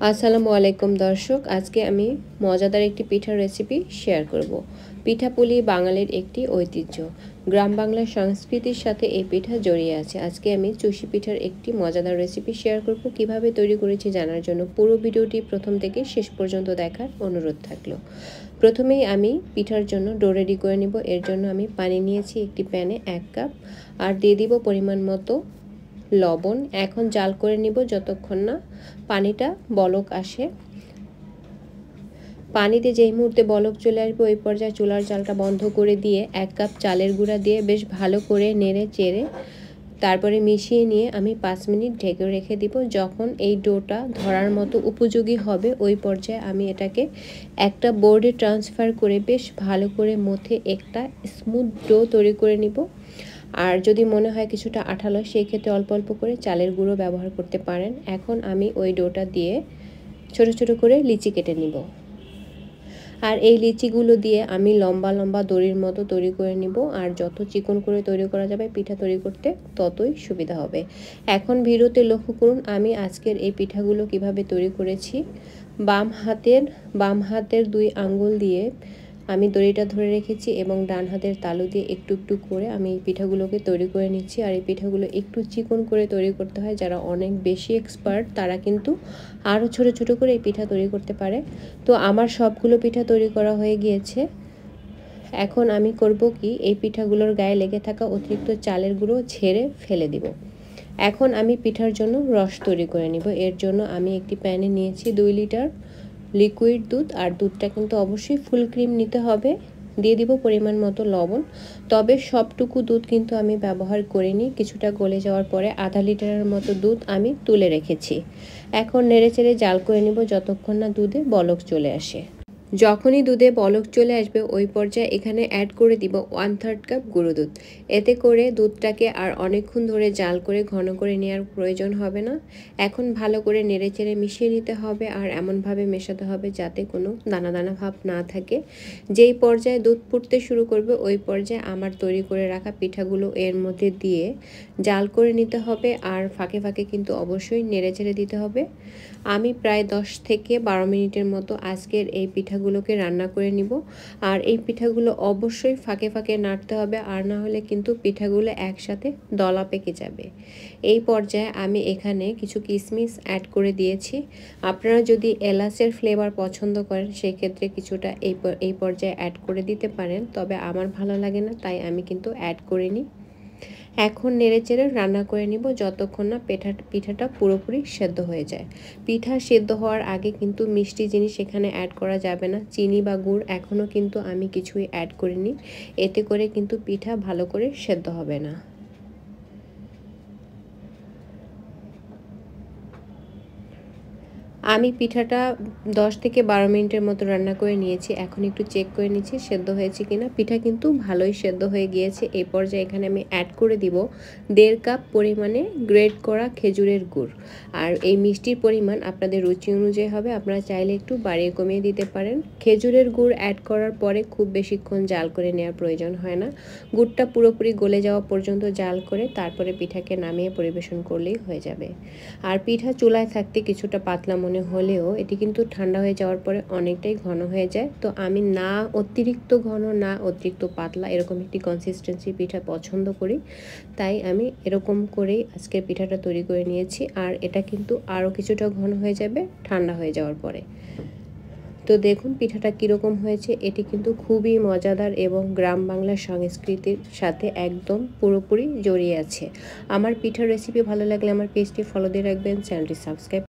আসসালামু আলাইকুম দর্শক, আজকে আমি মজাদার একটি পিঠার রেসিপি শেয়ার করব। পিঠাপুলি বাঙালির একটি ঐতিহ্য। গ্রাম বাংলার সংস্কৃতির সাথে এই পিঠা জড়িয়ে আছে। আজকে আমি চুষি পিঠার একটি মজাদার রেসিপি শেয়ার করব। কিভাবে তৈরি করেছি জানার জন্য পুরো ভিডিওটি প্রথম থেকে শেষ পর্যন্ত দেখার অনুরোধ থাকলো। প্রথমেই আমি পিঠার জন্য ডো রেডি করে নিব। এর জন্য আমি পানি নিয়েছি একটি প্যানে 1 কাপ, আর দিয়ে দিব পরিমাণ মতো লবণ। এখন জাল করে নিব যতক্ষণ না পানিটা বলক আসে। পানিতে যেই মুহূর্তে বলক চলে আসবে ওই পর্যায়ে চুলার জালটা বন্ধ করে দিয়ে 1 কাপ চালের গুঁড়া দিয়ে বেশ ভালো করে নেড়ে চেড়ে তারপরে মিশিয়ে নিয়ে আমি 5 মিনিট ঢেকে রেখে দিব। যখন এই ডোটা ধরার মতো উপযোগী হবে ওই পর্যায়ে আমি এটাকে একটা বোর্ডে ট্রান্সফার করে বেশ ভালো করে মথে একটা স্মুথ ডো তৈরি করে নিব। আর যদি মনে হয় কিছুটা আঠালো, সেই ক্ষেত্রে অল্প অল্প করে চালের গুঁড়ো ব্যবহার করতে পারেন। এখন আমি ওই ডোটা দিয়ে ছোট ছোট করে লিচি কেটে নিব। আর এই লিচিগুলো দিয়ে আমি লম্বা লম্বা দড়ির মতো তৈরি করে নিব। আর যত চিকন করে তৈরি করা যাবে পিঠা তৈরি করতে ততই সুবিধা হবে। এখন ভিডিওতে লক্ষ্য করুন আমি আজকের এই পিঠাগুলো কিভাবে তৈরি করেছি। বাম হাতের 2 আঙ্গুল দিয়ে আমি দড়িটা ধরে রেখেছি এবং ডান হাতের তালু দিয়ে একটু একটু করে আমি এই পিঠাগুলোকে তৈরি করে নিচ্ছি। আর এই পিঠাগুলো একটু চিকন করে তৈরি করতে হয়। যারা অনেক বেশি এক্সপার্ট তারা কিন্তু আরও ছোট ছোট করে এই পিঠা তৈরি করতে পারে। তো আমার সবগুলো পিঠা তৈরি করা হয়ে গিয়েছে। এখন আমি করব কি, এই পিঠাগুলোর গায়ে লেগে থাকা অতিরিক্ত চালের গুঁড়ো ঝেড়ে ফেলে দিব। এখন আমি পিঠার জন্য রস তৈরি করে নিব। এর জন্য আমি একটি প্যানে নিয়েছি 2 লিটার লিকুইড দুধ। আর দুধটা কিন্তু অবশ্যই ফুল ক্রিম নিতে হবে। দিয়ে দিব পরিমাণ মতো লবণ। তবে সবটুকু দুধ কিন্তু আমি ব্যবহার করিনি। কিছুটা গলে যাওয়ার পরে আধা লিটারের মতো দুধ আমি তুলে রেখেছি। এখন নেড়েচেড়ে জাল করে নিব যতক্ষণ না দুধে বলক চলে আসে। যখনই দুধে বলক চলে আসবে ওই পর্যায়ে এখানে অ্যাড করে দিব 1/3 কাপ গুঁড়ো দুধ। এতে করে দুধটাকে আর অনেকক্ষণ ধরে জাল করে ঘন করে নেওয়ার প্রয়োজন হবে না। এখন ভালো করে নেড়েচেড়ে মিশিয়ে নিতে হবে আর এমনভাবে মেশাতে হবে যাতে কোনো দানা দানা ভাব না থাকে। যেই পর্যায়ে দুধ ফুটতে শুরু করবে ওই পর্যায়ে আমার তৈরি করে রাখা পিঠাগুলো এর মধ্যে দিয়ে জাল করে নিতে হবে। আর ফাঁকে ফাঁকে কিন্তু অবশ্যই নেড়েচেড়ে দিতে হবে। আমি প্রায় 10 থেকে 12 মিনিটের মতো আজকের এই পিঠাগুলোকে রান্না করে নিব। আর এই পিঠাগুলো অবশ্যই ফাঁকে ফাঁকে নাড়তে হবে, আর না হলে কিন্তু পিঠাগুলো একসাথে দলা পেকে যাবে। এই পর্যায়ে আমি এখানে কিছু কিশমিশ অ্যাড করে দিয়েছি। আপনারা যদি এলাচের ফ্লেভার পছন্দ করেন সেই ক্ষেত্রে কিছুটা এই পর্যায়ে অ্যাড করে দিতে পারেন, তবে আমার ভালো লাগে না তাই আমি কিন্তু অ্যাড করিনি। এখন নেড়েচেড়ে রান্না করে নিব যতক্ষণ না পিঠাটা পুরোপুরি সেদ্ধ হয়ে যায়। পিঠা সেদ্ধ হওয়ার আগে কিন্তু মিষ্টি জিনিস এখানে অ্যাড করা যাবে না। চিনি বা গুড় এখনও কিন্তু আমি কিছুই অ্যাড করিনি। এতে করে কিন্তু পিঠা ভালো করে সেদ্ধ হবে না। আমি পিঠাটা 10 থেকে 12 মিনিটের মতো রান্না করে নিয়েছি। এখন একটু চেক করে নিচ্ছি সেদ্ধ হয়েছে কিনা। পিঠা কিন্তু ভালোই সেদ্ধ হয়ে গিয়েছে। এই পর্যায়ে এখানে আমি অ্যাড করে দিব 1.5 কাপ পরিমাণে গ্রেট করা খেজুরের গুড়। আর এই মিষ্টির পরিমাণ আপনাদের রুচি অনুযায়ী হবে, আপনারা চাইলে একটু বাড়িয়ে কমিয়ে দিতে পারেন। খেজুরের গুড় অ্যাড করার পরে খুব বেশিক্ষণ জাল করে নেওয়ার প্রয়োজন হয় না। গুড়টা পুরোপুরি গলে যাওয়া পর্যন্ত জাল করে তারপরে পিঠাকে নামিয়ে পরিবেশন করলেই হয়ে যাবে। আর পিঠা চুলায় থাকতে কিছুটা পাতলা মনে হলেও এটি কিন্তু ঠান্ডা হয়ে যাওয়ার পরে অনেকটাই ঘন হয়ে যায়। তো আমি না অতিরিক্ত ঘন না অতিরিক্ত পাতলা এরকম একটি কনসিস্টেন্সি পিঠা পছন্দ করি, তাই আমি এরকম করেই আজকের পিঠাটা তৈরি করে নিয়েছি। আর এটা কিন্তু আরও কিছুটা ঘন হয়ে যাবে ঠান্ডা হয়ে যাওয়ার পরে। তো দেখুন পিঠাটা কীরকম হয়েছে। এটি কিন্তু খুবই মজাদার এবং গ্রাম বাংলার সংস্কৃতির সাথে একদম পুরোপুরি জড়িয়ে আছে। আমার পিঠার রেসিপি ভালো লাগলে আমার পেজটি ফলো দিয়ে রাখবেন, চ্যানেলটি সাবস্ক্রাইব